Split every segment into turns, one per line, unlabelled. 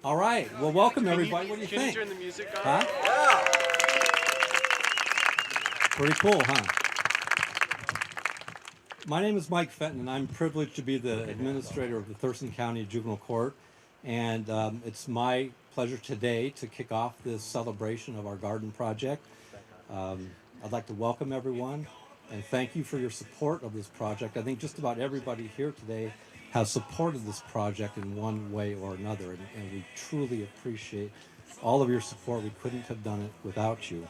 All right. Well, welcome everybody. What do you
Can
think?
you turn the music on?
Huh? Pretty cool, huh? My name is Mike Fenton, and I'm privileged to be the administrator of the Thurston County Juvenile Court. And it's my pleasure today to kick off this celebration of our garden project. I'd like to welcome everyone and thank you for your support of this project. I think just about everybody here today has supported this project in one way or another, and we truly appreciate all of your support. We couldn't have done it without you.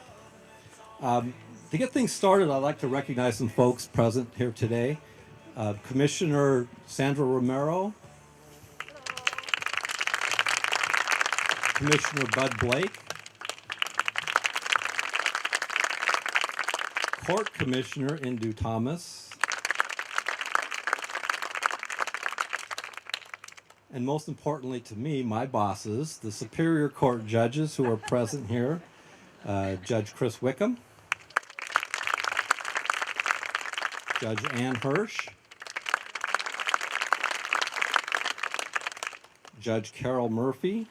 To get things started, I'd like to recognize some folks present here today. Commissioner Sandra Romero, Commissioner Bud Blake, Court Commissioner Indu Thomas, and most importantly to me, my bosses, the Superior Court judges who are present here, Judge Chris Wickham, Judge Ann Hirsch, Judge Carol Murphy,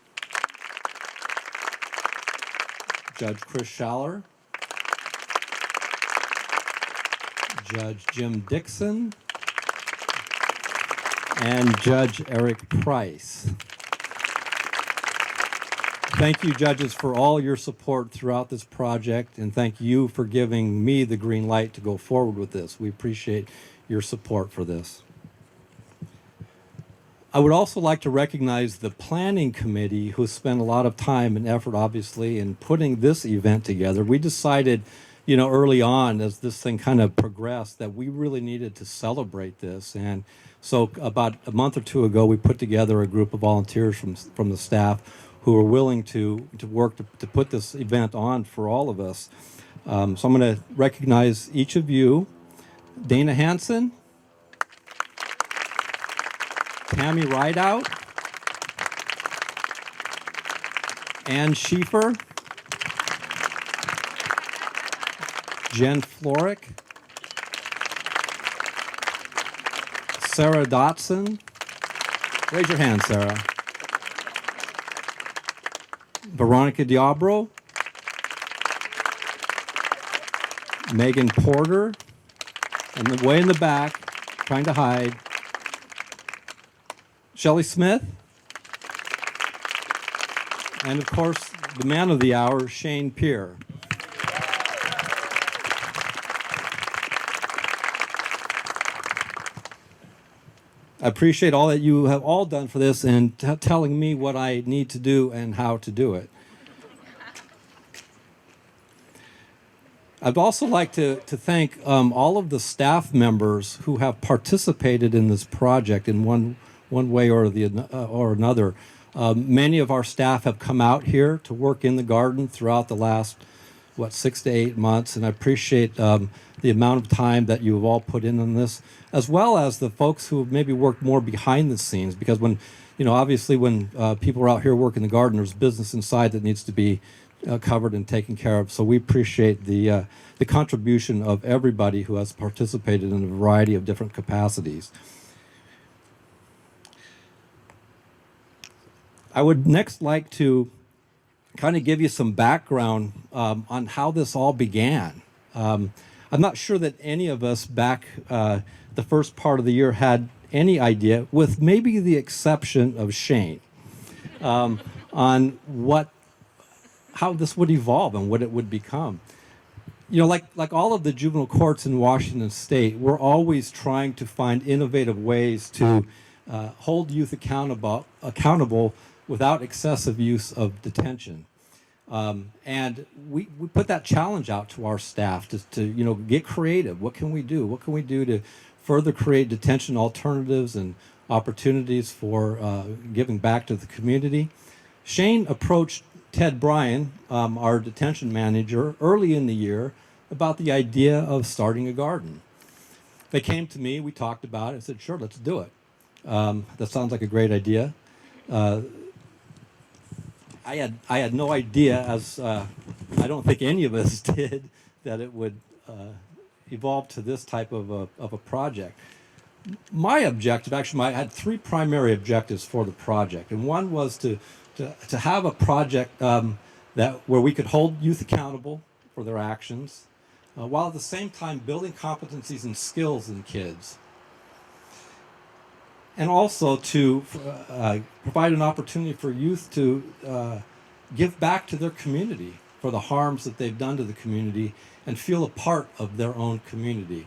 Judge Chris Schaller, Judge Jim Dixon, and Judge Eric Price. Thank you, judges, for all your support throughout this project, and thank you for giving me the green light to go forward with this. We appreciate your support for this. I would also like to recognize the planning committee who spent a lot of time and effort, obviously, in putting this event together. We decided, early on as this thing kind of progressed that we really needed to celebrate this. And so about a month or two ago, we put together a group of volunteers from the staff who are willing to work to put this event on for all of us. So I'm going to recognize each of you. Dana Hansen, Tammy Rideout, Ann Schieffer, Jen Florick, Sarah Dotson. Raise your hand, Sarah. Veronica Diabro, Megan Porter, and the way in the back, trying to hide, Shelley Smith, and of course, the man of the hour, Shane Peer. I appreciate all that you have all done for this and telling me what I need to do and how to do it. I'd also like to thank all of the staff members who have participated in this project in one way or another. Many of our staff have come out here to work in the garden throughout the last 6 to 8 months, and I appreciate the amount of time that you have all put in on this, as well as the folks who have maybe worked more behind the scenes, because when obviously when people are out here working the garden, there's business inside that needs to be covered and taken care of. So we appreciate the contribution of everybody who has participated in a variety of different capacities. I would next like to kind of give you some background on how this all began. I'm not sure that any of us back the first part of the year had any idea, with maybe the exception of Shane, on how this would evolve and what it would become. Like all of the juvenile courts in Washington State, we're always trying to find innovative ways to hold youth accountable without excessive use of detention. And we put that challenge out to our staff to get creative. What can we do? What can we do to further create detention alternatives and opportunities for giving back to the community? Shane approached Ted Bryan, our detention manager, early in the year about the idea of starting a garden. They came to me, we talked about it, and said, sure, let's do it. That sounds like a great idea. I had no idea, as I don't think any of us did, that it would evolve to this type of a project. My objective, actually, I had three primary objectives for the project, and one was to to have a project where we could hold youth accountable for their actions, while at the same time building competencies and skills in kids. And also to provide an opportunity for youth to give back to their community for the harms that they've done to the community and feel a part of their own community.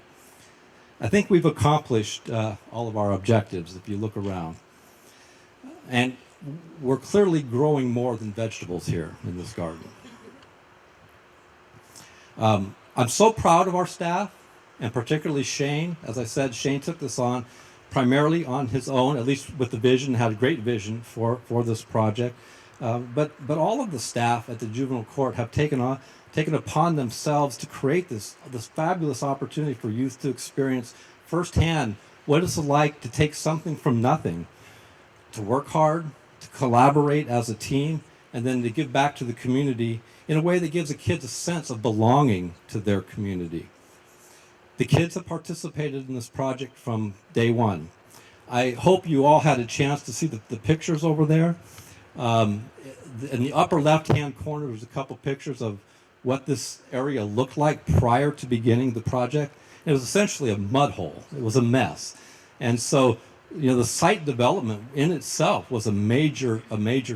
I think we've accomplished all of our objectives if you look around. And we're clearly growing more than vegetables here in this garden. I'm so proud of our staff, and particularly Shane. As I said, Shane took this on primarily on his own, at least with the vision, had a great vision for this project. But all of the staff at the juvenile court have taken upon themselves to create this fabulous opportunity for youth to experience firsthand what it's like to take something from nothing, to work hard, to collaborate as a team, and then to give back to the community in a way that gives the kids a sense of belonging to their community. The kids have participated in this project from day one. I hope you all had a chance to see the pictures over there. In the upper left-hand corner, there's a couple pictures of what this area looked like prior to beginning the project. It was essentially a mud hole. It was a mess. And so, the site development in itself was a major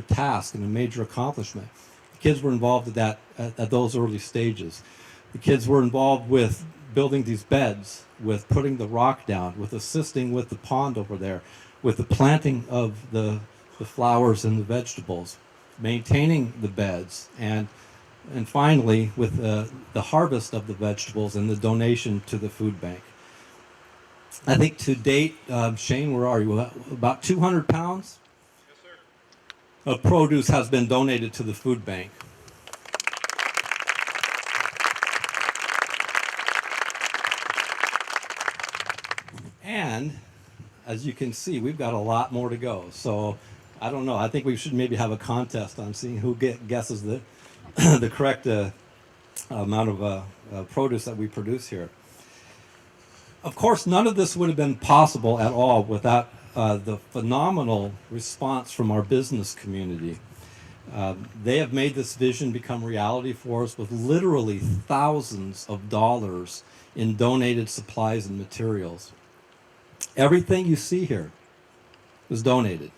task and a major accomplishment. The kids were involved at those early stages. The kids were involved with building these beds, with putting the rock down, with assisting with the pond over there, with the planting of the flowers and the vegetables, maintaining the beds, and finally with the harvest of the vegetables and the donation to the food bank. I think to date, Shane, where are you? About 200 pounds of produce has been donated to the food bank. And as you can see, we've got a lot more to go. So I don't know. I think we should maybe have a contest on seeing who guesses the the correct amount of produce that we produce here. Of course, none of this would have been possible at all without the phenomenal response from our business community. They have made this vision become reality for us with literally thousands of dollars in donated supplies and materials. Everything you see here was donated.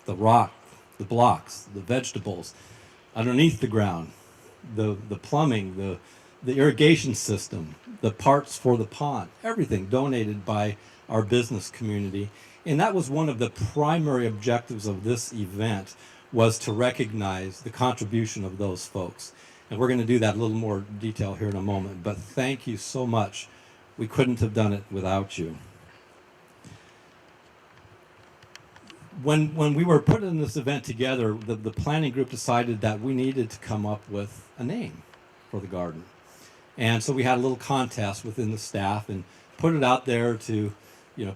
The rock, the blocks, the vegetables, underneath the ground, the plumbing, the irrigation system, the parts for the pond, everything donated by our business community. And that was one of the primary objectives of this event, was to recognize the contribution of those folks. And we're going to do that in a little more detail here in a moment. But thank you so much. We couldn't have done it without you. When we were putting this event together, the planning group decided that we needed to come up with a name for the garden. And so we had a little contest within the staff and put it out there to,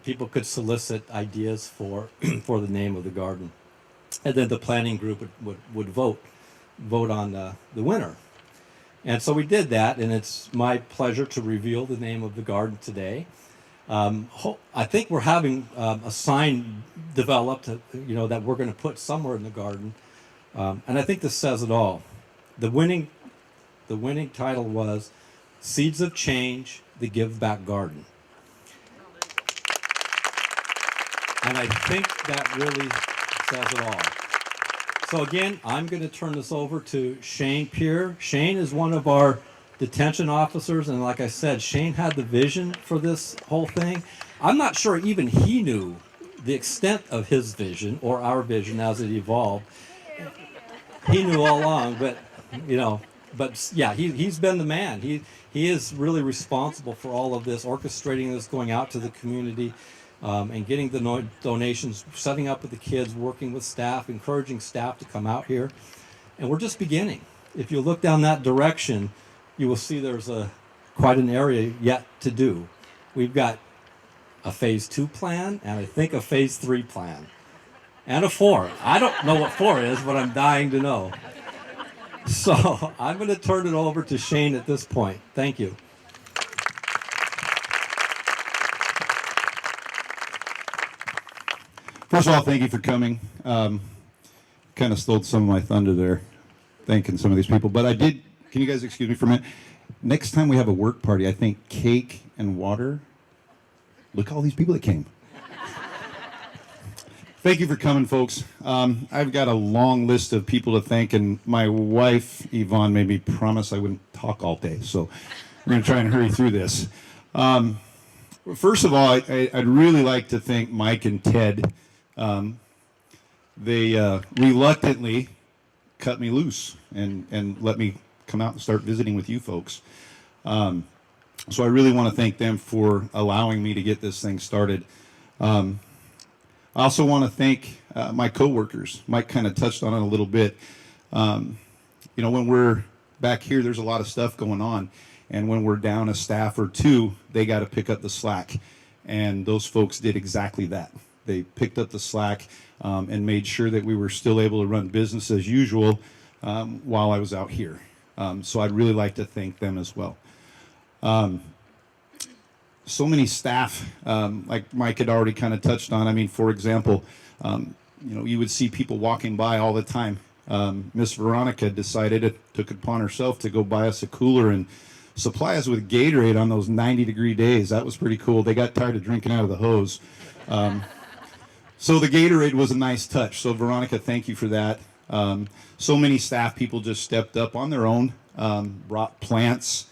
people could solicit ideas for the name of the garden. And then the planning group would vote on the winner. And so we did that, and it's my pleasure to reveal the name of the garden today. I think we're having a sign developed, that we're going to put somewhere in the garden. And I think this says it all. The winning title was Seeds of Change, the Give Back Garden. And I think that really says it all. So again, I'm going to turn this over to Shane Peer. Shane is one of our detention officers, and like I said, Shane had the vision for this whole thing. I'm not sure even he knew the extent of his vision or our vision as it evolved. He knew all along, but yeah, he's been the man. He is really responsible for all of this, orchestrating this, going out to the community, and getting the donations, setting up with the kids, working with staff, encouraging staff to come out here. And we're just beginning. If you look down that direction, you will see there's quite an area yet to do. We've got a phase 2 plan, and I think a phase 3 plan, and a 4. I don't know what 4 is, but I'm dying to know. So I'm going to turn it over to Shane at this point. Thank you.
First of all, thank you for coming. kind of stole some of my thunder there, thanking some of these people. But I did, can you guys excuse me for a minute? Next time we have a work party, I think cake and water. Look at all these people that came. Thank you for coming, folks. I've got a long list of people to thank, and my wife, Yvonne, made me promise I wouldn't talk all day, so we're going to try and hurry through this. First of all, I'd really like to thank Mike and Ted. They reluctantly cut me loose and let me come out and start visiting with you folks. So I really want to thank them for allowing me to get this thing started. I also want to thank my coworkers. Mike kind of touched on it a little bit. You know, when we're back here, there's a lot of stuff going on. And when we're down a staff or two, they got to pick up the slack. And those folks did exactly that. They picked up the slack and made sure that we were still able to run business as usual while I was out here. So I'd really like to thank them as well. So many staff, like Mike had already kind of touched on. I mean, for example, you know, you would see people walking by all the time. Miss Veronica took it upon herself to go buy us a cooler and supply us with Gatorade on those 90-degree days. That was pretty cool. They got tired of drinking out of the hose. So the Gatorade was a nice touch. So Veronica, thank you for that. So many staff people just stepped up on their own, brought plants.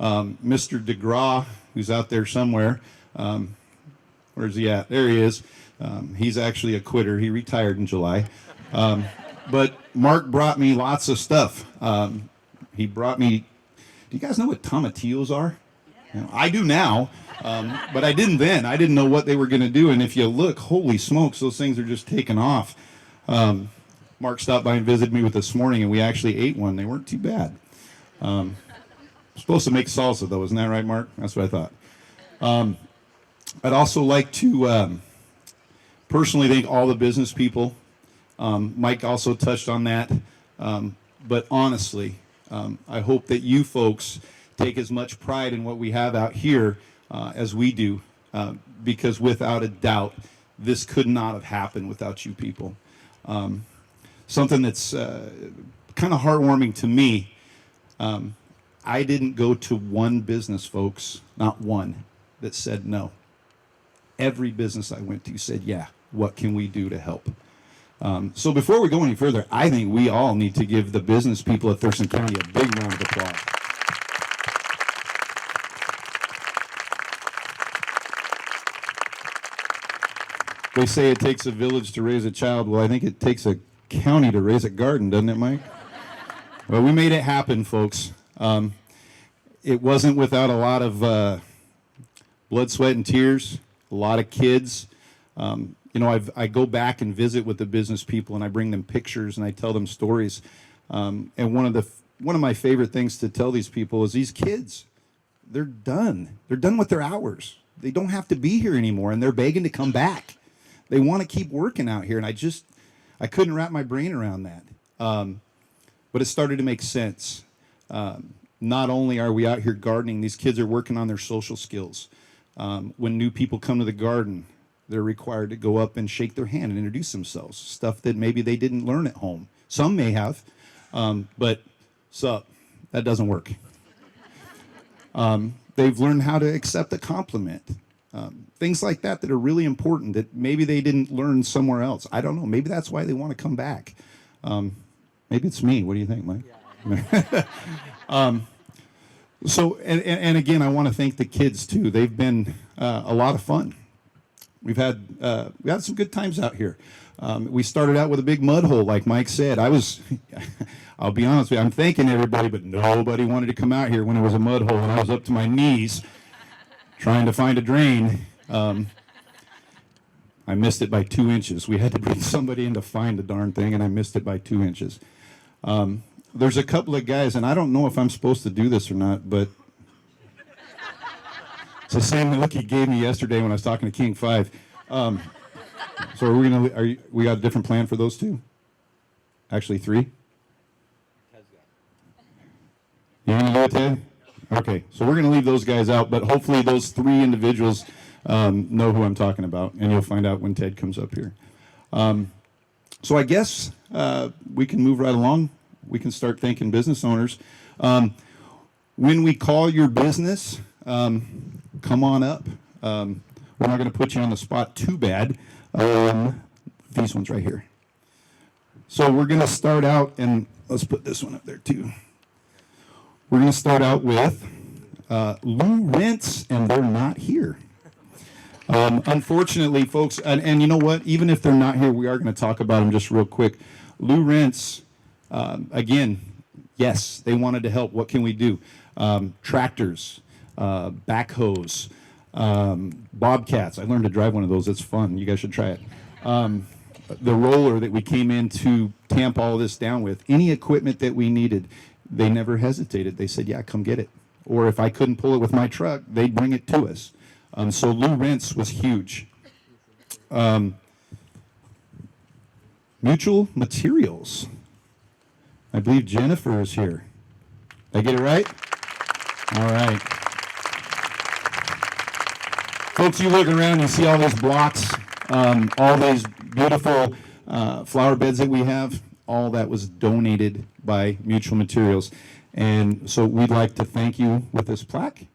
Mr. DeGraw, who's out there somewhere, where's he at? There he is. He's actually a quitter. He retired in July. But Mark brought me lots of stuff. He brought me, do you guys know what tomatillos are? You know, I do now, but I didn't then. I didn't know what they were going to do. And if you look, holy smokes, those things are just taking off. Mark stopped by and visited me with this morning, and we actually ate one. They weren't too bad. Supposed to make salsa, though. Isn't that right, Mark? That's what I thought. I'd also like to personally thank all the business people. Mike also touched on that. But honestly, I hope that you folks take as much pride in what we have out here as we do, because without a doubt, this could not have happened without you people. Something that's kind of heartwarming to me, I didn't go to one business, folks, not one, that said no. Every business I went to said, yeah, what can we do to help? So before we go any further, I think we all need to give the business people at Thurston County a big round of applause. They say it takes a village to raise a child. Well, I think it takes a county to raise a garden, doesn't it, Mike? Well, we made it happen, folks. It wasn't without a lot of blood, sweat, and tears, a lot of kids. You know, I go back and visit with the business people, and I bring them pictures, and I tell them stories. And one of my favorite things to tell these people is these kids, they're done. They're done with their hours. They don't have to be here anymore, and they're begging to come back. They want to keep working out here, and I couldn't wrap my brain around that. But it started to make sense. Not only are we out here gardening, these kids are working on their social skills. When new people come to the garden, they're required to go up and shake their hand and introduce themselves, stuff that maybe they didn't learn at home. Some may have, but sup, that doesn't work. They've learned how to accept a compliment. Things like that that are really important that maybe they didn't learn somewhere else. I don't know. Maybe that's why they want to come back. Maybe it's me. What do you think, Mike? Yeah. So, and again, I want to thank the kids too. They've been a lot of fun. We had some good times out here. We started out with a big mud hole, like Mike said. I'll be honest with you, I'm thanking everybody, but nobody wanted to come out here when it was a mud hole, and I was up to my knees trying to find a drain. I missed it by 2 inches. We had to bring somebody in to find the darn thing, and I missed it by 2 inches. There's a couple of guys, and I don't know if I'm supposed to do this or not, but it's the same look he gave me yesterday when I was talking to King 5. So we got a different plan for those two? Actually, 3? You want to do it, Ted? Okay, so we're going to leave those guys out, but hopefully those 3 individuals know who I'm talking about, and you'll find out when Ted comes up here. So I guess we can move right along. We can start thanking business owners. When we call your business, come on up. We're not going to put you on the spot too bad. These ones right here. So we're going to start out, and let's put this one up there too. We're going to start out with Lew Rents, and they're not here. Unfortunately, folks, and you know what? Even if they're not here, we are going to talk about them just real quick. Lew Rents, again, yes, they wanted to help. What can we do? Tractors, backhoes, bobcats. I learned to drive one of those. It's fun. You guys should try it. The roller that we came in to tamp all this down with, any equipment that we needed, they never hesitated. They said, yeah, come get it. Or if I couldn't pull it with my truck, they'd bring it to us. So Lew Rents was huge. Mutual Materials. I believe Jennifer is here. Did I get it right? All right. Folks, you look around and see all these blocks, all these beautiful flower beds that we have. All that was donated by Mutual Materials. And so we'd like to thank you with this plaque.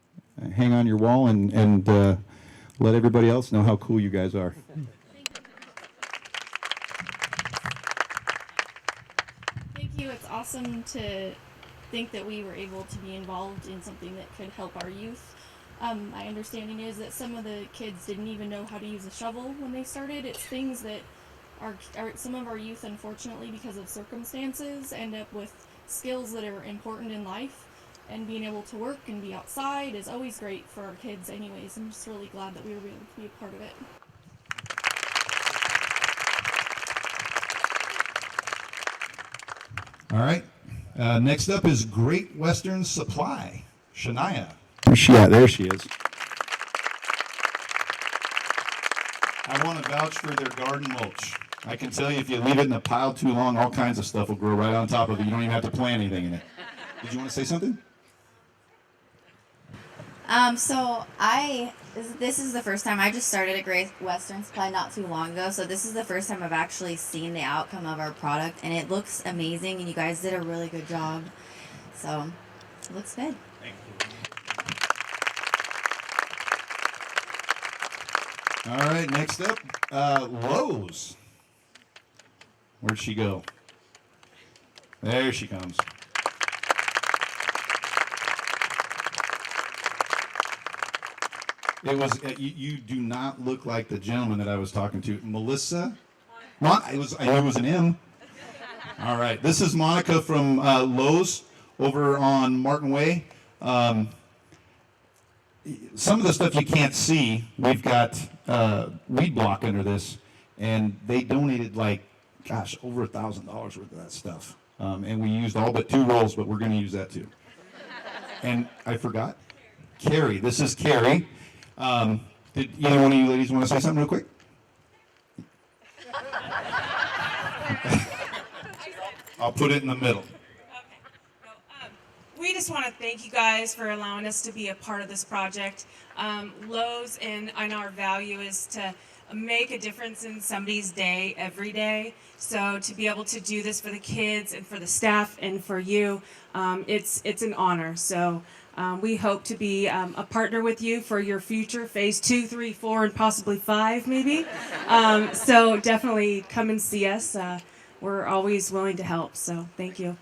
Hang on your wall and let everybody else know how cool you guys are.
Thank you. It's awesome to think that we were able to be involved in something that could help our youth. My understanding is that some of the kids didn't even know how to use a shovel when they started. It's things that some of our youth, unfortunately, because of circumstances, end up with skills that are important in life. And being able to work and be outside is always great for our kids anyways. I'm just really glad that we were able to be a part of it.
All right. Next up is Great Western Supply. Shania. Where's she at? There she is. I want to vouch for their garden mulch. I can tell you if you leave it in a pile too long, all kinds of stuff will grow right on top of it. You don't even have to plant anything in it. Did you want to say something?
This is the first time. I just started at Great Western Supply not too long ago, so this is the first time I've actually seen the outcome of our product, and it looks amazing, and you guys did a really good job. So, it looks good.
Thank you. All right, next up, Lowe's. Where'd she go? There she comes. It was you do not look like the gentleman that I was talking to, Melissa. It was an M. All right, this is Monica from Lowe's over on Martin Way. Some of the stuff you can't see, we've got weed block under this, and they donated over $1,000 worth of that stuff, and we used all but 2 rolls, but we're going to use that too. And I forgot, Carrie. This is Carrie. Did either one of you ladies want to say something real quick? I'll put it in the middle.
We just want to thank you guys for allowing us to be a part of this project. Lowe's and our value is to make a difference in somebody's day every day. So to be able to do this for the kids and for the staff and for you, it's an honor. So we hope to be a partner with you for your future phase 2, 3, 4, and possibly 5 maybe. So definitely come and see us. We're always willing to help. So thank you.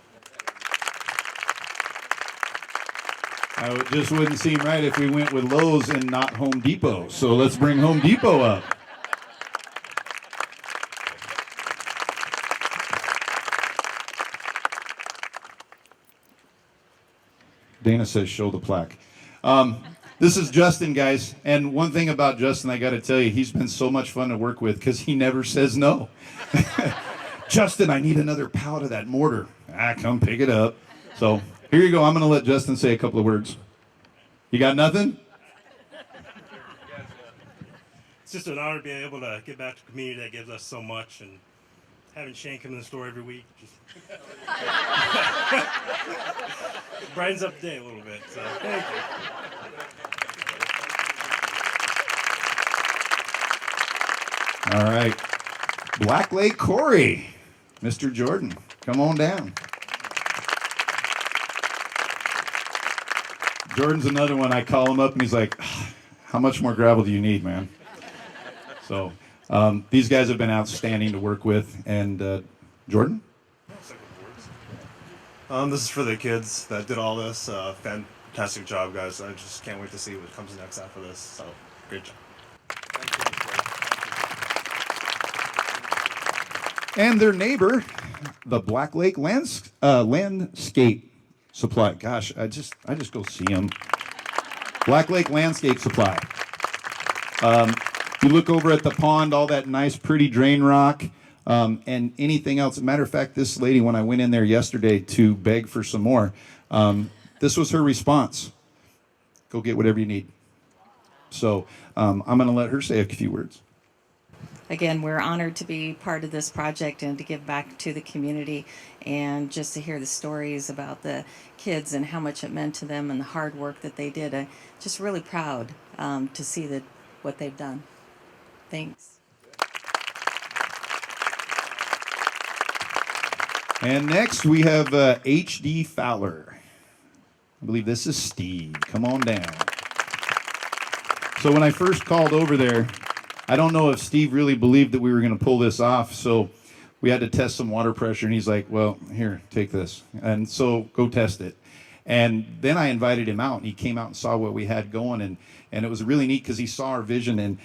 It just wouldn't seem right if we went with Lowe's and not Home Depot. So let's bring Home Depot up. Dana says show the plaque. This is Justin, guys. And one thing about Justin, I got to tell you, he's been so much fun to work with because he never says no. Justin, I need another pallet of that mortar. Come pick it up. So here you go. I'm going to let Justin say a couple of words. You got nothing?
It's just an honor being able to give back to a community that gives us so much, and having Shane come in the store every week just brightens up the day a little bit. So thank you.
All right. Black Lake Quarry. Mr. Jordan, come on down. Jordan's another one. I call him up and he's like, how much more gravel do you need, man? So these guys have been outstanding to work with. And Jordan?
This is for the kids that did all this. Fantastic job, guys. I just can't wait to see what comes next after this. So, great job.
And their neighbor, the Black Lake Landscape Supply. Gosh, I just go see them. Black Lake Landscape Supply. You look over at the pond, all that nice, pretty drain rock, and anything else. As a matter of fact, this lady, when I went in there yesterday to beg for some more, this was her response. Go get whatever you need. So I'm going to let her say a few words.
Again, we're honored to be part of this project and to give back to the community, and just to hear the stories about the kids and how much it meant to them and the hard work that they did. I'm just really proud to see what they've done. Thanks.
And next we have H.D. Fowler. I believe this is Steve. Come on down. So when I first called over there, I don't know if Steve really believed that we were going to pull this off, so we had to test some water pressure, and he's like, well, here, take this. And so go test it. And then I invited him out, and he came out and saw what we had going, and it was really neat because he saw our vision. And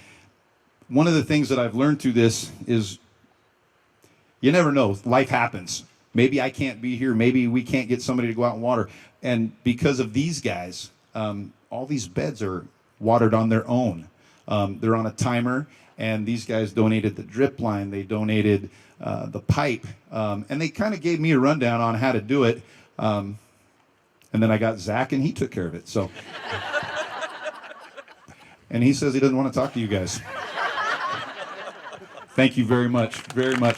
one of the things that I've learned through this is you never know. Life happens. Maybe I can't be here. Maybe we can't get somebody to go out and water. And because of these guys, all these beds are watered on their own. They're on a timer, and these guys donated the drip line. They donated the pipe, and they kind of gave me a rundown on how to do it. And then I got Zach, and he took care of it. So, and he says he doesn't want to talk to you guys. Thank you very much,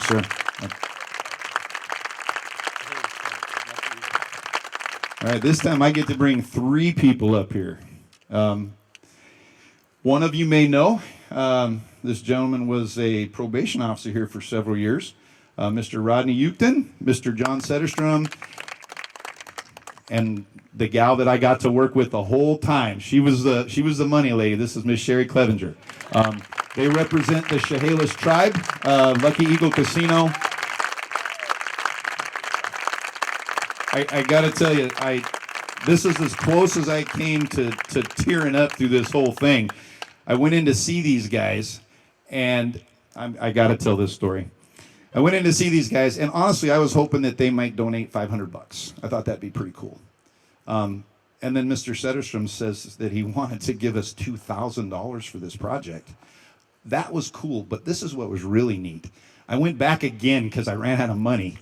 sir. All right, this time I get to bring 3 people up here. One of you may know, this gentleman was a probation officer here for several years. Mr. Rodney Uchten, Mr. John Setterstrom, and the gal that I got to work with the whole time. She was the money lady. This is Miss Sherry Clevenger. They represent the Chehalis tribe, Lucky Eagle Casino. I got to tell you, this is as close as I came to tearing up through this whole thing. I went in to see these guys, and I got to tell this story. I went in to see these guys, and honestly, I was hoping that they might donate $500. I thought that'd be pretty cool. And then Mr. Setterstrom says that he wanted to give us $2,000 for this project. That was cool, but this is what was really neat. I went back again because I ran out of money.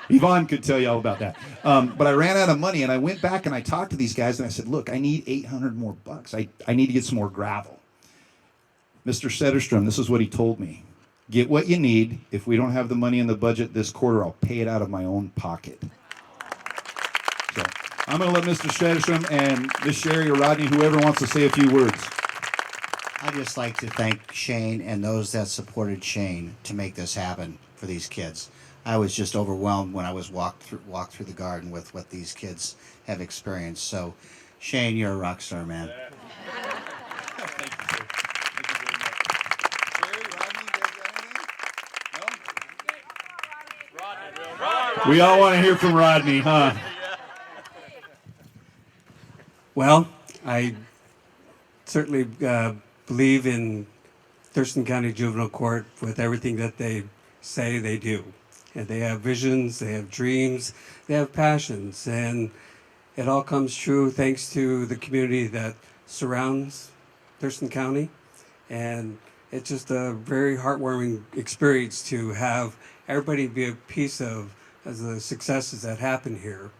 Yvonne could tell you all about that. But I ran out of money, and I went back and I talked to these guys, and I said, look, I need 800 more bucks. I need to get some more gravel. Mr. Setterstrom, this is what he told me. Get what you need. If we don't have the money in the budget this quarter, I'll pay it out of my own pocket. So I'm going to let Mr. Setterstrom and Miss Sherry or Rodney, whoever wants to say a few words.
I'd just like to thank Shane and those that supported Shane to make this happen for these kids. I was just overwhelmed when I was walked through the garden with what these kids have experienced. So, Shane, you're a rock star, man.
Thank you, sir. Thank you very much. Sherry, Rodney, you guys got anything? No? We all want to hear from Rodney, huh?
Well, I certainly believe in Thurston County Juvenile Court with everything that they say they do. And they have visions, they have dreams, they have passions, and it all comes true thanks to the community that surrounds Thurston County. And it's just a very heartwarming experience to have everybody be a piece of the successes that happen here.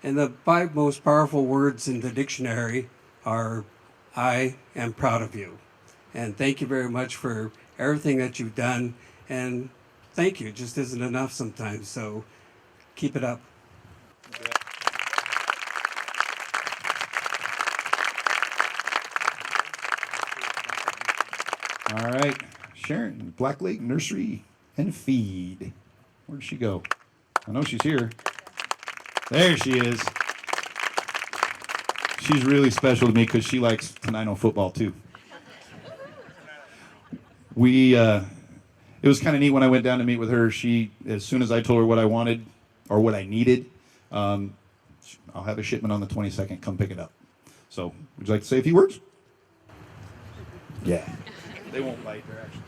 And the 5 most powerful words in the dictionary are, I am proud of you. And thank you very much for everything that you've done. And thank you just isn't enough sometimes, so keep it up.
All right, Sharon, Black Lake Nursery and Feed. Where'd she go? I know she's here. There she is. She's really special to me because she likes Tenino football too. It was kind of neat when I went down to meet with her. As soon as I told her what I wanted or what I needed, I'll have a shipment on the 22nd. Come pick it up. So, would you like to say a few words? Yeah. They won't bite. They're actually.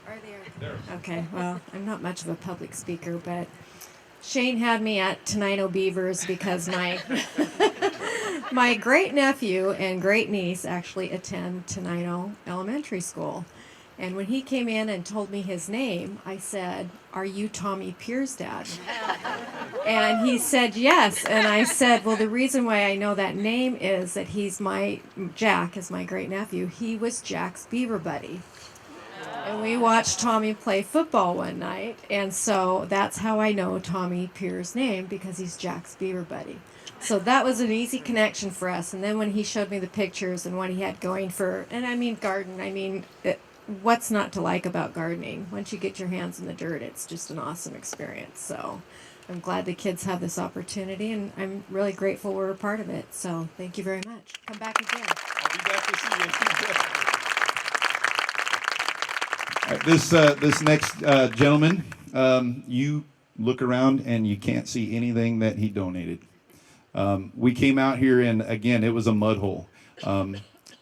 Are there? Okay, well, I'm not much of a public speaker, but Shane had me at Tenino Beavers because my great nephew and great niece actually attend Tenino Elementary School. And when he came in and told me his name, I said, "Are you Tommy Pier's dad?" And he said, "Yes." And I said, "Well, the reason why I know that name is that Jack is my great nephew. He was Jack's beaver buddy." And we watched Tommy play football one night, and so that's how I know Tommy Pier's name, because he's Jack's beaver buddy. So that was an easy connection for us. And then when he showed me the pictures and what he had going for, and I mean garden, what's not to like about gardening? Once you get your hands in the dirt, it's just an awesome experience. So I'm glad the kids have this opportunity, and I'm really grateful we're a part of it. So thank you very much. Come back again.
I'll be back to see you. All right, this next gentleman, you look around and you can't see anything that he donated. We came out here, and again, it was a mud hole.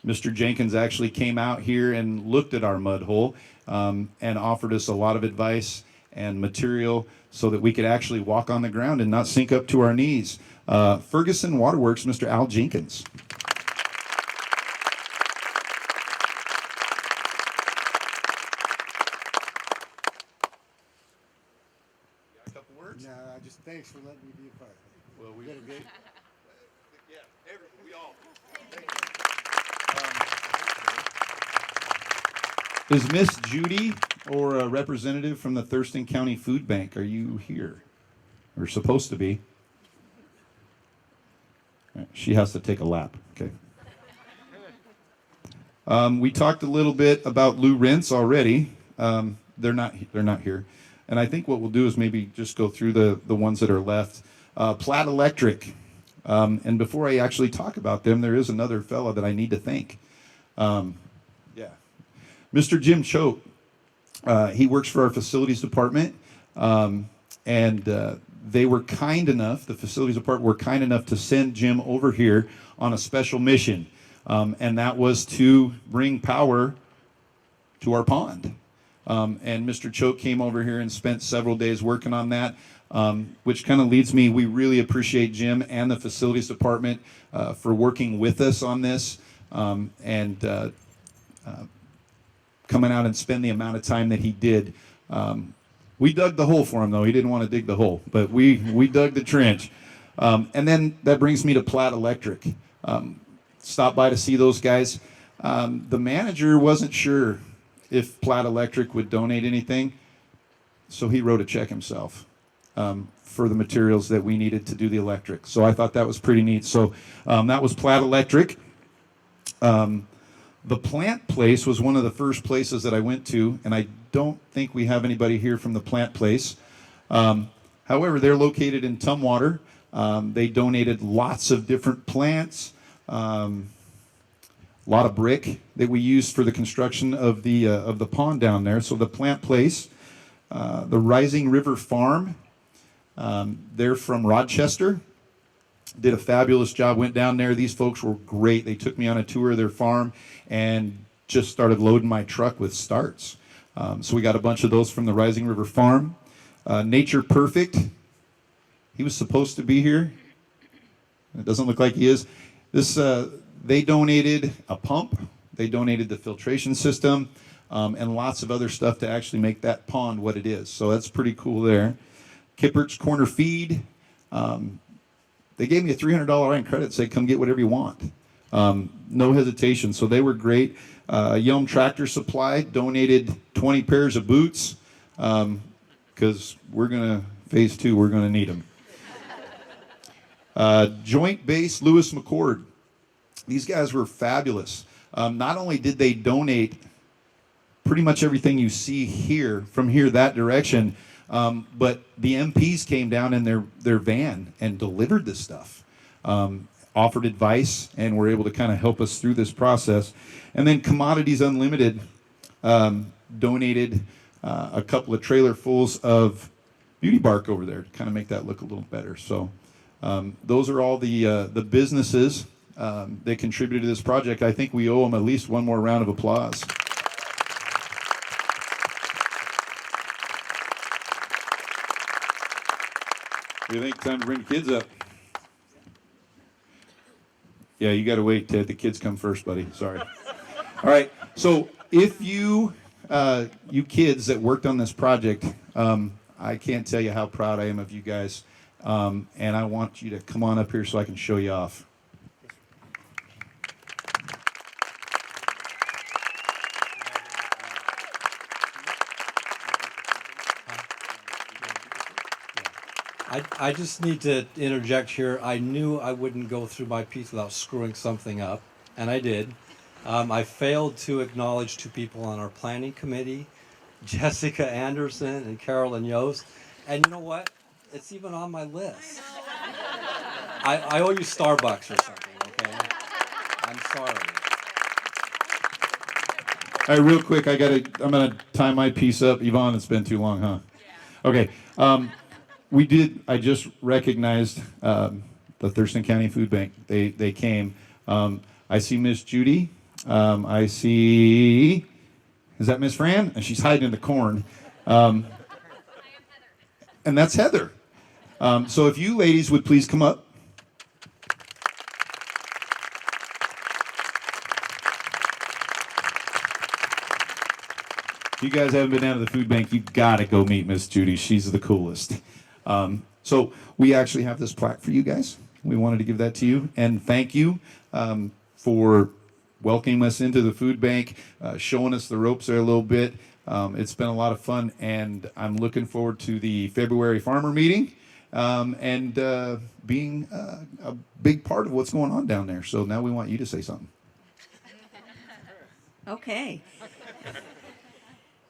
Mr. Jenkins actually came out here and looked at our mud hole and offered us a lot of advice and material so that we could actually walk on the ground and not sink up to our knees. Ferguson Waterworks, Mr. Al Jenkins. A couple words?
No, just thanks for letting me be a part of it.
Well, we got a good. Yeah, we all. Is Miss Judy or a representative from the Thurston County Food Bank? Are you here? Or supposed to be? She has to take a lap. Okay. We talked a little bit about Lew Rents already. They're not here. And I think what we'll do is maybe just go through the ones that are left. Platt Electric. And before I actually talk about them, there is another fella that I need to thank. Mr. Jim Choate. He works for our facilities department. And they were kind enough, the facilities department were kind enough to send Jim over here on a special mission. And that was to bring power to our pond. And Mr. Choate came over here and spent several days working on that, which kind of leads me, we really appreciate Jim and the facilities department for working with us on this and coming out and spend the amount of time that he did. We dug the hole for him, though. He didn't want to dig the hole, but we dug the trench. And then that brings me to Platt Electric. Stopped by to see those guys. The manager wasn't sure if Platt Electric would donate anything, so he wrote a check himself for the materials that we needed to do the electric. So I thought that was pretty neat. So that was Platt Electric. The plant place was one of the first places that I went to, and I don't think we have anybody here from the plant place. However, they're located in Tumwater. They donated lots of different plants, a lot of brick that we used for the construction of the pond down there. So the plant place, the Rising River Farm, they're from Rochester. Did a fabulous job, went down there. These folks were great. They took me on a tour of their farm and just started loading my truck with starts. So we got a bunch of those from the Rising River Farm. Nature Perfect. He was supposed to be here. It doesn't look like he is. They donated a pump. They donated the filtration system and lots of other stuff to actually make that pond what it is. So that's pretty cool there. Kippers Corner Feed. They gave me a $300 line credit, said come get whatever you want. No hesitation. So they were great. Yelm Tractor Supply donated 20 pairs of boots because phase 2, we're going to need them. Joint Base Lewis-McChord. These guys were fabulous. Not only did they donate pretty much everything you see here, from here that direction, But the MPs came down in their van and delivered this stuff, offered advice, and were able to kind of help us through this process. And then Commodities Unlimited donated a couple of trailer fulls of beauty bark over there to kind of make that look a little better. So those are all the businesses that contributed to this project. I think we owe them at least one more round of applause. You think time to bring the kids up? Yeah, you got to wait, Ted. The kids come first, buddy. Sorry. All right. So if you kids that worked on this project, I can't tell you how proud I am of you guys. And I want you to come on up here so I can show you off.
I just need to interject here. I knew I wouldn't go through my piece without screwing something up, and I did. I failed to acknowledge two people on our planning committee, Jessica Anderson and Carolyn Yost. And you know what? It's even on my list. I owe you Starbucks or something, okay? I'm sorry.
All right, real quick, I'm gonna tie my piece up. Yvonne, it's been too long, huh? Okay. I just recognized the Thurston County Food Bank. They came. I see Miss Judy. I see, is that Miss Fran? And she's hiding in the corn. And that's Heather. So if you ladies would please come up. If you guys haven't been down to the food bank, you gotta go meet Miss Judy. She's the coolest. So we actually have this plaque for you guys. We wanted to give that to you and thank you for welcoming us into the food bank, showing us the ropes there a little bit. It's been a lot of fun, and I'm looking forward to the February farmer meeting and being a big part of what's going on down there. So now we want you to say something.
Okay.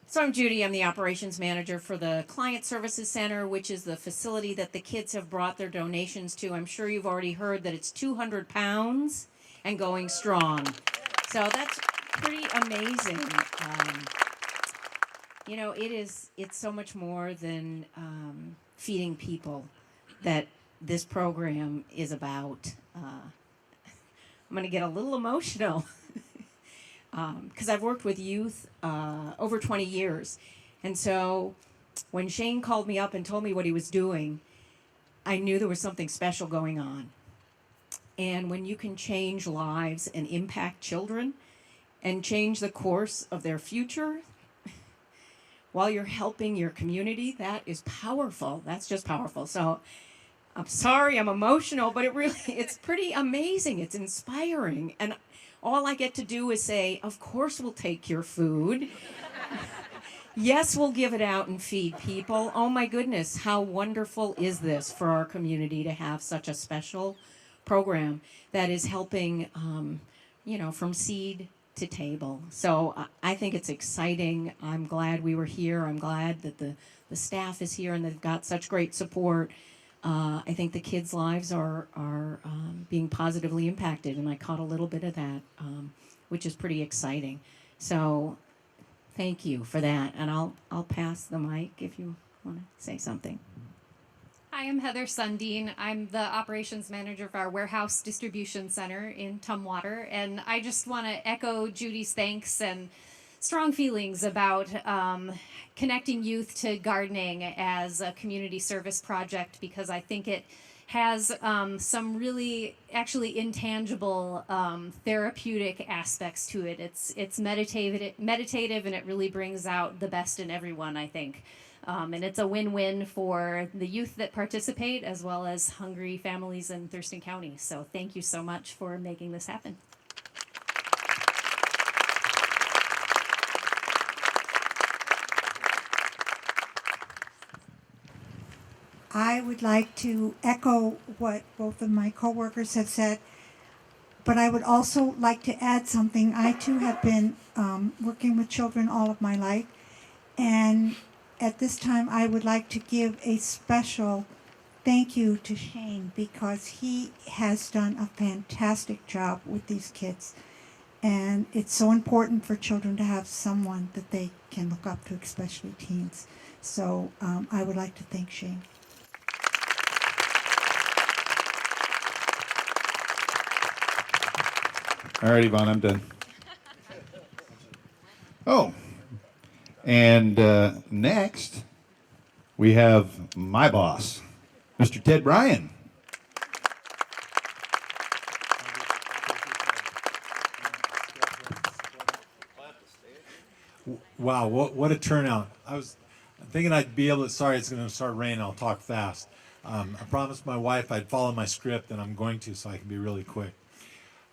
So I'm Judy. I'm the operations manager for the Client Services Center, which is the facility that the kids have brought their donations to. I'm sure you've already heard that it's 200 pounds and going strong. So that's pretty amazing. It's so much more than feeding people that this program is about. I'm going to get a little emotional. Because I've worked with youth over 20 years. And so when Shane called me up and told me what he was doing, I knew there was something special going on. And when you can change lives and impact children and change the course of their future while you're helping your community, that is powerful. That's just powerful. So I'm sorry, I'm emotional, but it's pretty amazing. It's inspiring. And all I get to do is say, of course we'll take your food. Yes, we'll give it out and feed people. Oh my goodness, how wonderful is this for our community to have such a special program that is helping, from seed to table. So I think it's exciting. I'm glad we were here. I'm glad that the staff is here and they've got such great support. I think the kids' lives are being positively impacted, and I caught a little bit of that, which is pretty exciting. So, thank you for that, and I'll pass the mic if you want to say something.
Hi, I'm Heather Sundin. I'm the operations manager for our warehouse distribution center in Tumwater, and I just want to echo Judy's thanks and strong feelings about connecting youth to gardening as a community service project, because I think it has some really actually intangible therapeutic aspects to it. It's meditative and it really brings out the best in everyone, I think. And it's a win-win for the youth that participate as well as hungry families in Thurston County. So thank you so much for making this happen.
I would like to echo what both of my coworkers have said, but I would also like to add something. I too have been working with children all of my life, and at this time, I would like to give a special thank you to Shane because he has done a fantastic job with these kids. And it's so important for children to have someone that they can look up to, especially teens. So I would like to thank Shane.
All right, Yvonne, I'm done. Oh, and next we have my boss, Mr. Ted Bryan.
Wow, what a turnout. I was thinking I'd be able to, sorry, it's going to start raining, I'll talk fast. I promised my wife I'd follow my script, and I'm going to, so I can be really quick.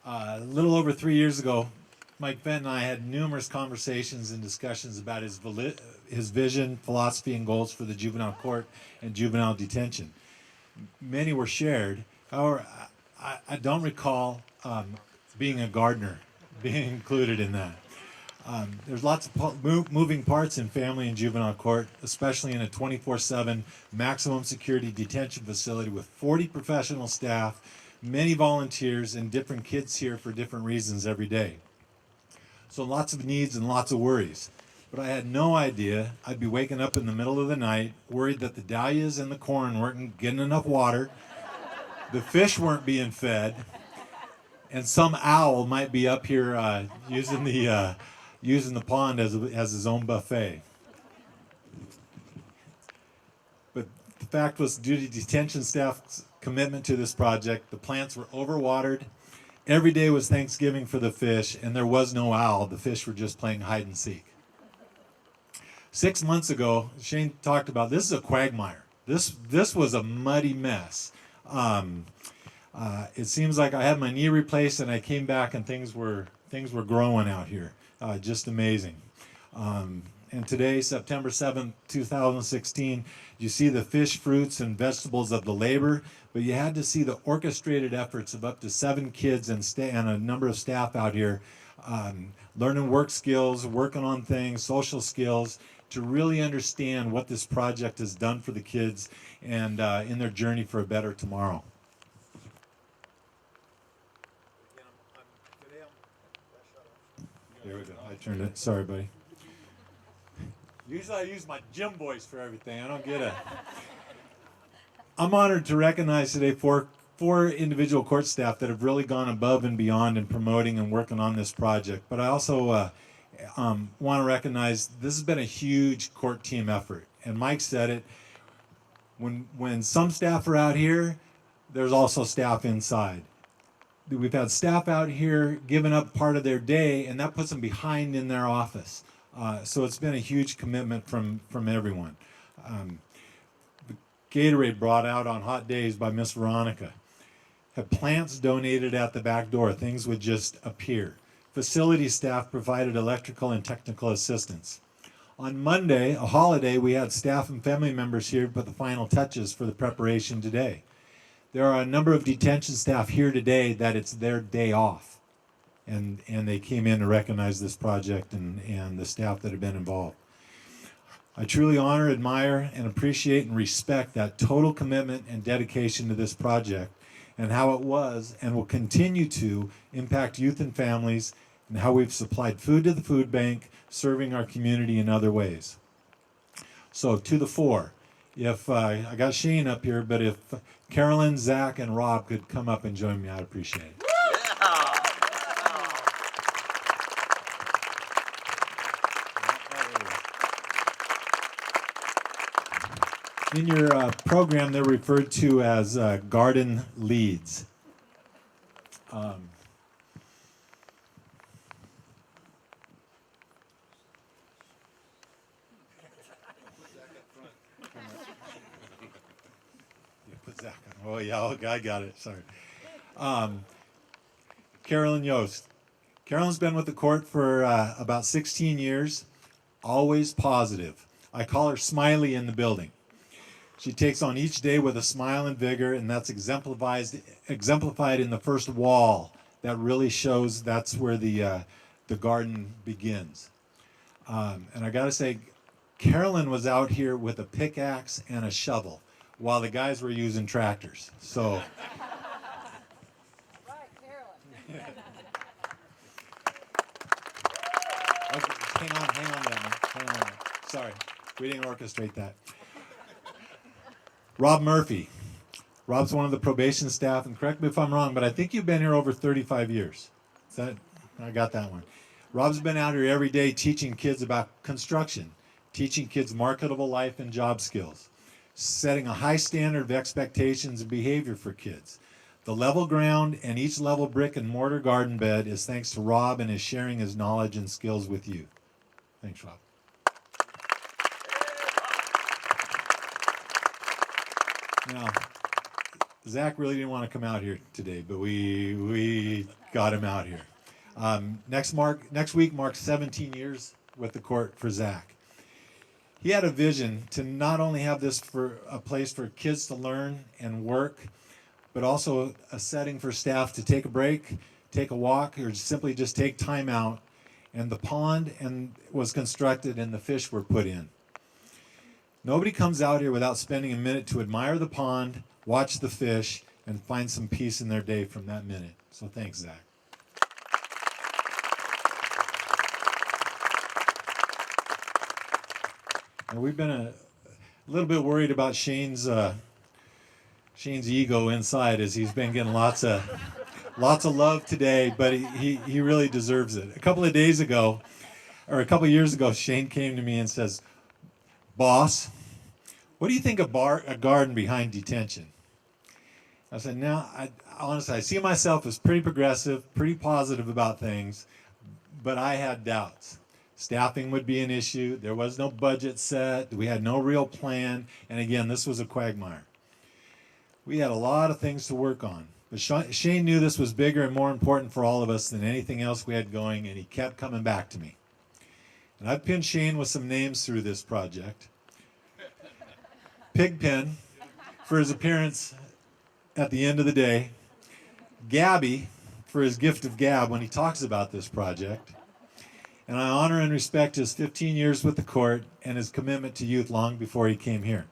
A little over 3 years ago, Mike Fenton and I had numerous conversations and discussions about his vision, philosophy, and goals for the juvenile court and juvenile detention. Many were shared. However, I don't recall being a gardener, being included in that. There's lots of moving parts in family and juvenile court, especially in a 24/7 maximum security detention facility with 40 professional staff, many volunteers, and different kids here for different reasons every day. So lots of needs and lots of worries. But I had no idea I'd be waking up in the middle of the night, worried that the dahlias and the corn weren't getting enough water, the fish weren't being fed, and some owl might be up here using the pond as his own buffet. But the fact was, due to detention staff's commitment to this project, the plants were overwatered. Every day was Thanksgiving for the fish, and there was no owl. The fish were just playing hide and seek. 6 months ago, Shane talked about this is a quagmire. This was a muddy mess. It seems like I had my knee replaced, and I came back, and things were growing out here. Just amazing. And today, September 7th, 2016, you see the fish, fruits, and vegetables of the labor, but you had to see the orchestrated efforts of up to 7 kids and a number of staff out here learning work skills, working on things, social skills, to really understand what this project has done for the kids and in their journey for a better tomorrow. There we go. I turned it. Sorry, buddy. Usually I use my gym voice for everything. I don't get it. I'm honored to recognize today four individual court staff that have really gone above and beyond in promoting and working on this project. But I also want to recognize this has been a huge court team effort. And Mike said it. When some staff are out here, there's also staff inside. We've had staff out here giving up part of their day, and that puts them behind in their office. So it's been a huge commitment from everyone. The Gatorade brought out on hot days by Miss Veronica. Had plants donated at the back door. Things would just appear. Facility staff provided electrical and technical assistance. On Monday, a holiday, we had staff and family members here to put the final touches for the preparation today. There are a number of detention staff here today that it's their day off. And they came in to recognize this project and the staff that have been involved. I truly honor, admire, and appreciate and respect that total commitment and dedication to this project and how it was and will continue to impact youth and families and how we've supplied food to the food bank, serving our community in other ways. So to the fore, if I got Shane up here, but if Carolyn, Zach, and Rob could come up and join me, I'd appreciate it. In your program, they're referred to as garden leads. Put Zach on. Oh, yeah, I got it. Sorry. Carolyn Yost. Carolyn's been with the court for about 16 years, always positive. I call her Smiley in the building. She takes on each day with a smile and vigor, and that's exemplified in the first wall. That really shows that's where the garden begins. And I got to say, Carolyn was out here with a pickaxe and a shovel while the guys were using tractors. So. Okay, hang on that one. Hang on. Sorry, we didn't orchestrate that. Rob Murphy. Rob's one of the probation staff, and correct me if I'm wrong, but I think you've been here over 35 years. Is that? I got that one. Rob's been out here every day teaching kids about construction, teaching kids marketable life and job skills, setting a high standard of expectations and behavior for kids. The level ground and each level brick and mortar garden bed is thanks to Rob and his sharing his knowledge and skills with you. Thanks, Rob. Now, Zach really didn't want to come out here today, but we got him out here. Next week marks 17 years with the court for Zach. He had a vision to not only have this for a place for kids to learn and work, but also a setting for staff to take a break, take a walk, or simply just take time out. And the pond was constructed and the fish were put in. Nobody comes out here without spending a minute to admire the pond, watch the fish, and find some peace in their day from that minute. So thanks, Zach. And we've been a little bit worried about Shane's ego inside, as he's been getting lots of love today, but he really deserves it. A couple of years ago, Shane came to me and says, "Boss, what do you think of a garden behind detention?" I said, "No, honestly, I see myself as pretty progressive, pretty positive about things, but I had doubts. Staffing would be an issue. There was no budget set. We had no real plan. And again, this was a quagmire. We had a lot of things to work on. But Shane knew this was bigger and more important for all of us than anything else we had going, and he kept coming back to me. And I've pinned Shane with some names through this project. Pigpen, for his appearance at the end of the day. Gabby, for his gift of gab when he talks about this project. And I honor and respect his 15 years with the court and his commitment to youth long before he came here.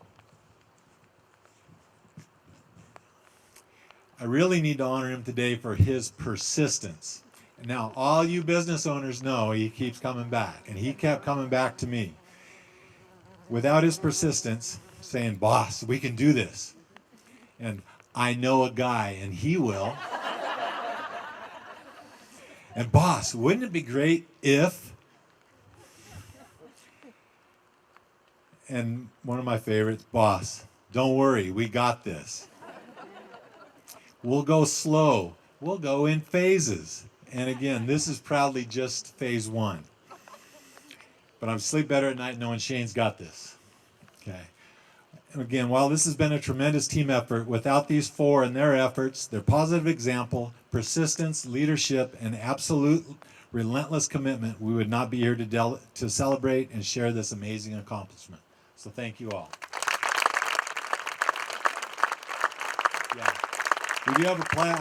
I really need to honor him today for his persistence. Now, all you business owners know he keeps coming back, and he kept coming back to me. Without his persistence, saying, "Boss, we can do this. And I know a guy, and he will. And boss, wouldn't it be great if..." And one of my favorites, "Boss, don't worry, we got this. We'll go slow. We'll go in phases." And again, this is proudly just phase one. But I'm sleep better at night knowing Shane's got this. Okay. And again, while this has been a tremendous team effort, without these four and their efforts, their positive example, persistence, leadership, and absolute relentless commitment, we would not be here to celebrate and share this amazing accomplishment. So thank you all. Yeah. We do have a plaque.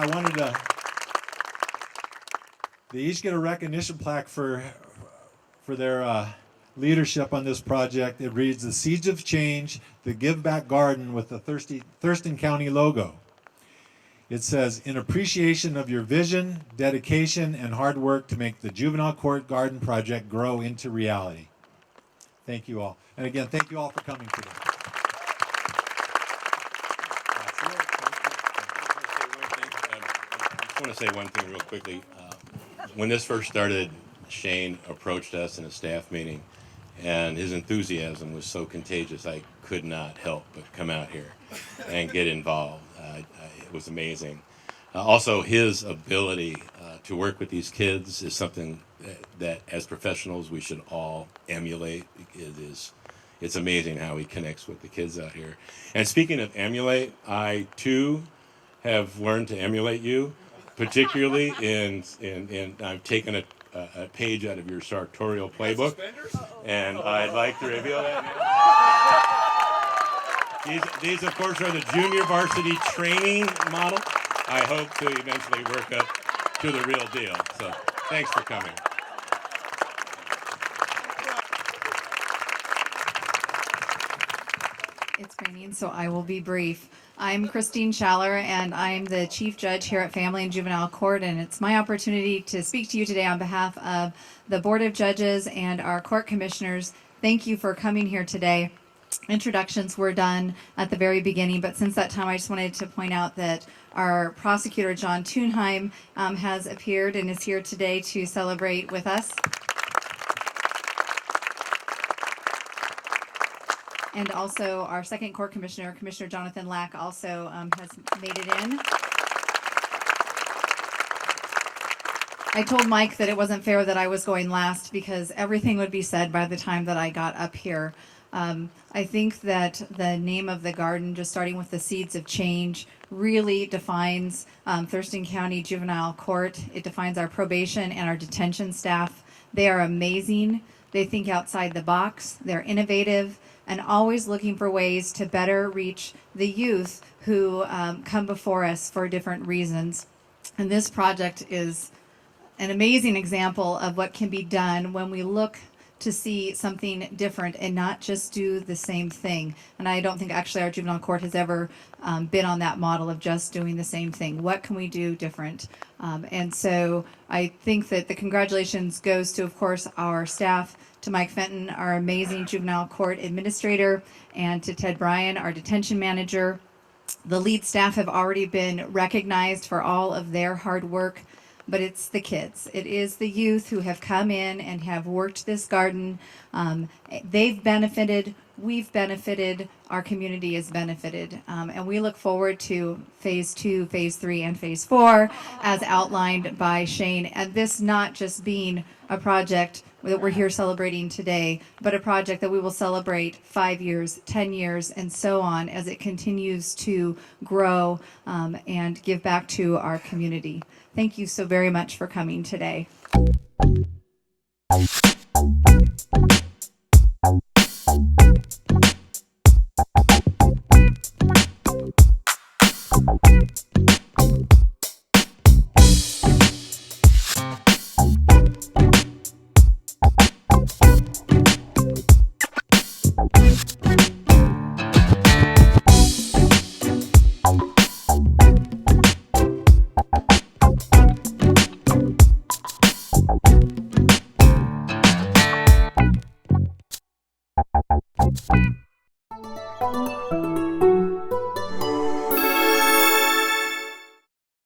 They each get a recognition plaque for their leadership on this project. It reads, "The Seeds of Change, the Give Back Garden," with the Thurston County logo. It says, "In appreciation of your vision, dedication, and hard work to make the Juvenile Court Garden Project grow into reality." Thank you all. And again, thank you all for coming today.
I just want to say one thing real quickly. When this first started, Shane approached us in a staff meeting, and his enthusiasm was so contagious I could not help but come out here and get involved. It was amazing. Also, his ability to work with these kids is something that as professionals we should all emulate. It's amazing how he connects with the kids out here. And speaking of emulate, I too have learned to emulate you, particularly in I've taken a page out of your sartorial playbook, and I'd like to reveal that now. These of course are the junior varsity training model. I hope to eventually work up to the real deal. So thanks for coming.
It's raining, so I will be brief. I'm Christine Schaller, and I'm the Chief Judge here at Family and Juvenile Court, and it's my opportunity to speak to you today on behalf of the Board of Judges and our court commissioners. Thank you for coming here today. Introductions were done at the very beginning, but since that time, I just wanted to point out that our prosecutor, John Thunheim, has appeared and is here today to celebrate with us. And also our second court commissioner, Commissioner Jonathan Lack, also has made it in. I told Mike that it wasn't fair that I was going last because everything would be said by the time that I got up here. I think that the name of the garden, just starting with the Seeds of Change, really defines Thurston County Juvenile Court. It defines our probation and our detention staff. They are amazing. They think outside the box. They're innovative and always looking for ways to better reach the youth who come before us for different reasons. And this project is an amazing example of what can be done when we look to see something different and not just do the same thing. And I don't think actually our juvenile court has ever been on that model of just doing the same thing. What can we do different? And so I think that the congratulations goes to, of course, our staff, to Mike Fenton, our amazing juvenile court administrator, and to Ted Bryan, our detention manager. The lead staff have already been recognized for all of their hard work, but it's the kids. It is the youth who have come in and have worked this garden. They've benefited, we've benefited, our community has benefited. And we look forward to phase 2, phase 3, and phase 4 as outlined by Shane. And this not just being a project that we're here celebrating today, but a project that we will celebrate 5 years, 10 years, and so on as it continues to grow and give back to our community. Thank you so very much for coming today.